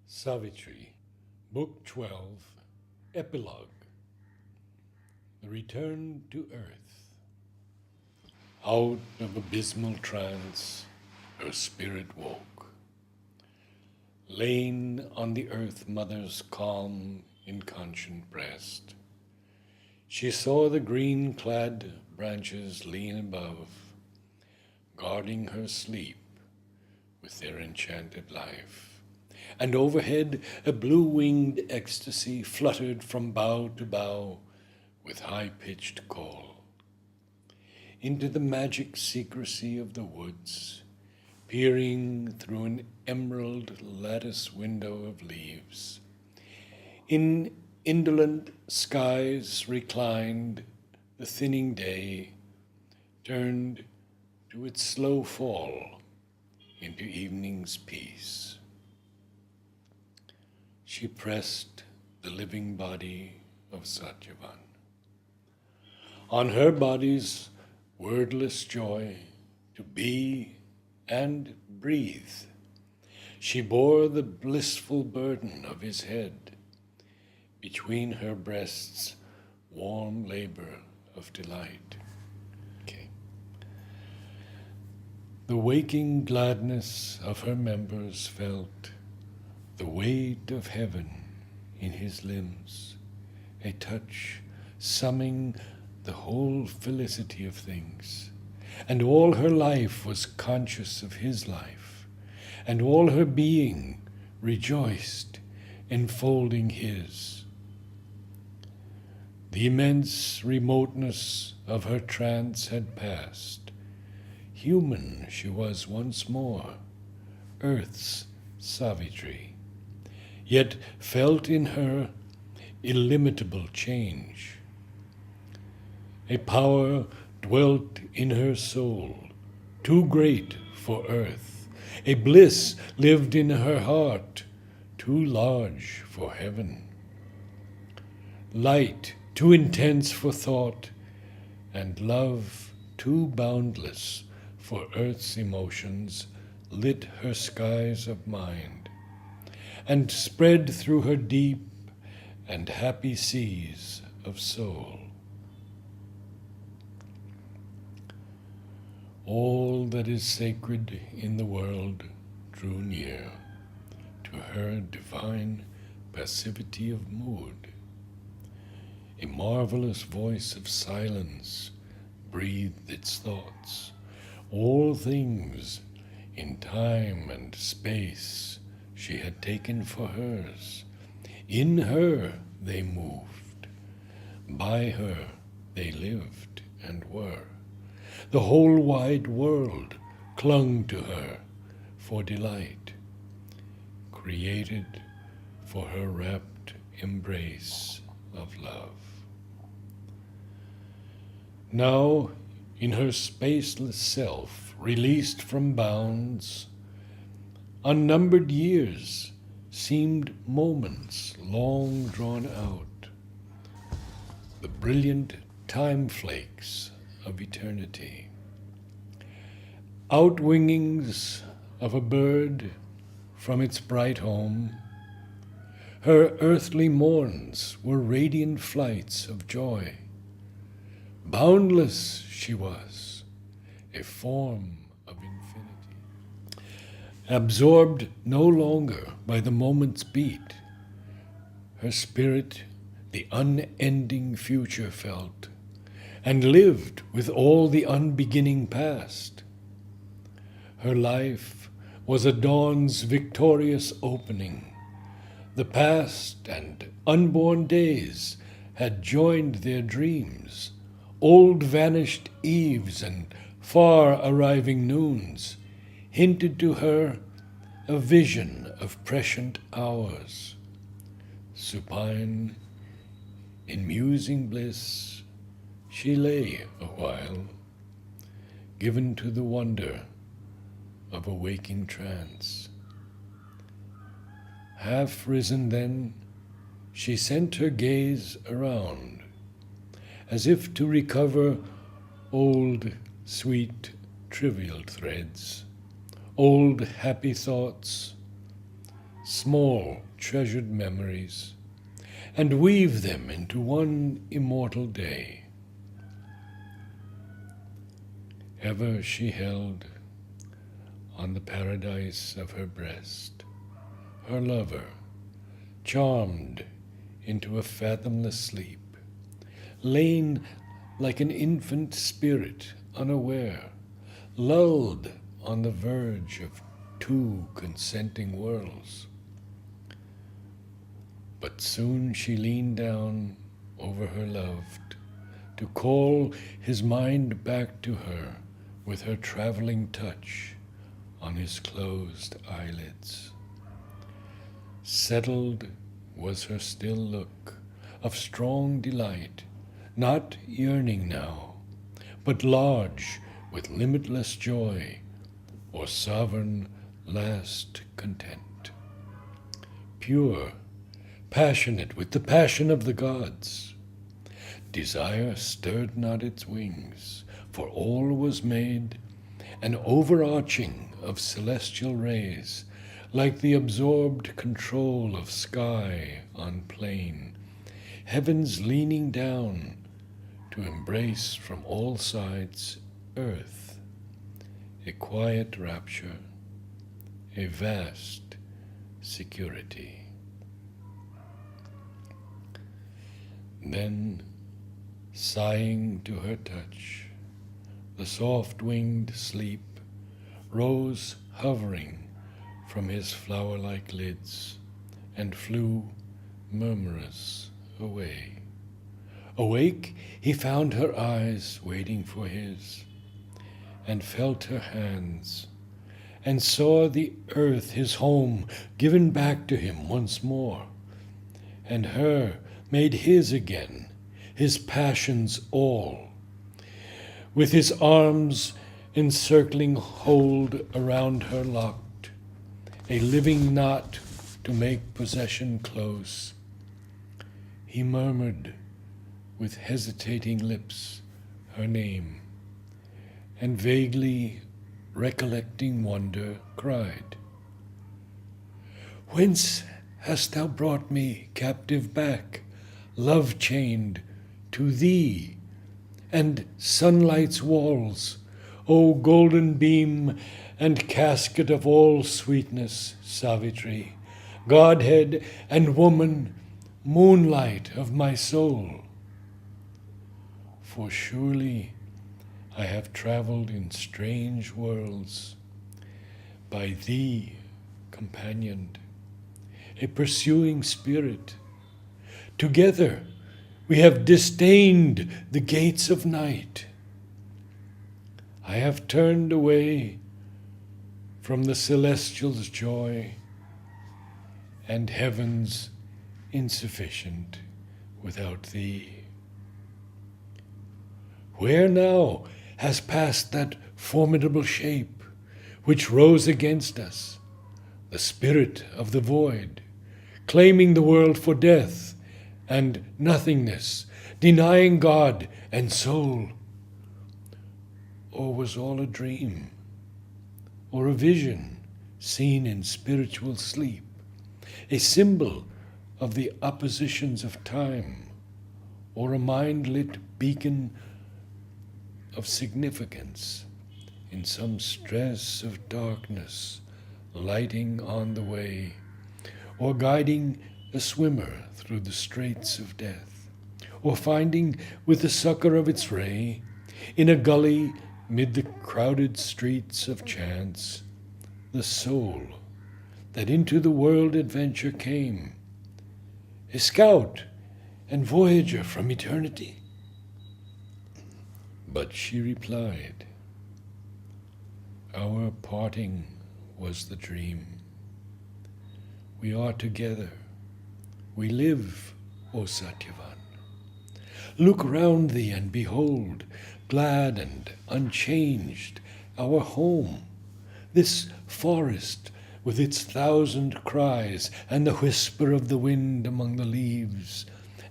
Savitri, Book 12, Epilogue, The Return to Earth. Out of abysmal trance, her spirit woke. Lain on the Earth Mother's calm, inconscient breast, she saw the green-clad branches lean above, guarding her sleep with their enchanted life. And overhead a blue-winged ecstasy fluttered from bough to bough with high-pitched call. Into the magic secrecy of the woods, peering through an emerald lattice window of leaves, in indolent skies reclined, the thinning day turned to its slow fall into evening's peace. She pressed the living body of Satyavan. On her body's wordless joy to be and breathe, she bore the blissful burden of his head, between her breasts warm labor of delight. Okay. The waking gladness of her members felt the weight of heaven in his limbs, a touch summing the whole felicity of things. And all her life was conscious of his life, and all her being rejoiced, enfolding his. The immense remoteness of her trance had passed. Human she was once more, Earth's Savitri, yet felt in her illimitable change. A power dwelt in her soul, too great for earth. A bliss lived in her heart, too large for heaven. Light too intense for thought, and love too boundless for earth's emotions lit her skies of mind, and spread through her deep and happy seas of soul. All that is sacred in the world drew near to her divine passivity of mood. A marvelous voice of silence breathed its thoughts. All things in time and space she had taken for hers. In her they moved. By her they lived and were. The whole wide world clung to her for delight, created for her rapt embrace of love. Now, in her spaceless self, released from bounds, unnumbered years seemed moments long drawn out, the brilliant time flakes of eternity. Outwingings of a bird from its bright home, her earthly morns were radiant flights of joy. Boundless she was, a form of infinity, absorbed no longer by the moment's beat. Her spirit the unending future felt, and lived with all the unbeginning past. Her life was a dawn's victorious opening. The past and unborn days had joined their dreams. Old vanished eves and far arriving noons hinted to her a vision of prescient hours. Supine in musing bliss, she lay a while, given to the wonder of a waking trance. Half risen then, she sent her gaze around, as if to recover old, sweet, trivial threads, old happy thoughts, small treasured memories, and weave them into one immortal day. Ever she held on the paradise of her breast her lover, charmed into a fathomless sleep, lain like an infant spirit unaware, lulled on the verge of two consenting worlds. But soon she leaned down over her loved to call his mind back to her with her traveling touch on his closed eyelids. Settled was her still look of strong delight, not yearning now, but large with limitless joy or sovereign last content. Pure, passionate with the passion of the gods, desire stirred not its wings, for all was made an overarching of celestial rays, like the absorbed control of sky on plain, heavens leaning down to embrace from all sides earth, a quiet rapture, a vast security. Then, sighing to her touch, the soft-winged sleep rose hovering from his flower-like lids and flew murmurous away. Awake, he found her eyes waiting for his, and felt her hands, and saw the earth, his home, given back to him once more, and her made his again, his passion's all, with his arms encircling hold around her locked, a living knot to make possession close. He murmured with hesitating lips her name, and vaguely recollecting wonder, cried, "Whence hast thou brought me captive back, love-chained to thee and sunlight's walls, O golden beam and casket of all sweetness, Savitri, Godhead and woman, moonlight of my soul? For surely I have traveled in strange worlds, by thee companioned, a pursuing spirit. Together we have disdained the gates of night. I have turned away from the celestial's joy, and heaven's insufficient without thee. Where now has passed that formidable shape which rose against us, the spirit of the void, claiming the world for death and nothingness, denying God and soul? Or was all a dream, or a vision seen in spiritual sleep, a symbol of the oppositions of time, or a mind-lit beacon of significance in some stress of darkness, lighting on the way, or guiding a swimmer through the straits of death, or finding with the succor of its ray, in a gully mid the crowded streets of chance, the soul that into the world adventure came, a scout and voyager from eternity? But she replied, our parting was the dream. We are together. We live, O Satyavan. Look round thee and behold, glad and unchanged, our home, this forest with its thousand cries and the whisper of the wind among the leaves,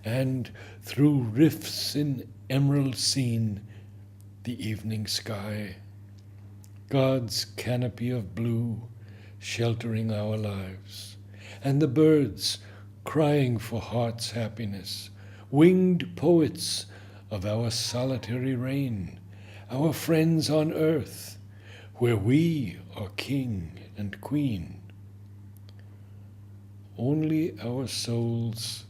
and through rifts in emerald seen, the evening sky, God's canopy of blue sheltering our lives, and the birds crying for heart's happiness, winged poets of our solitary reign, our friends on earth, where we are king and queen. Only our souls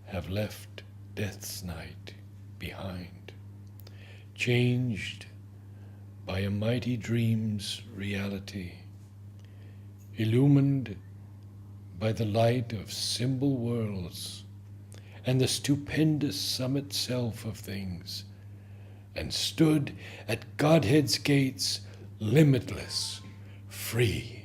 have left death's night behind, changed by a mighty dream's reality, illumined by the light of symbol worlds and the stupendous summit self of things, and stood at Godhead's gates, limitless, free.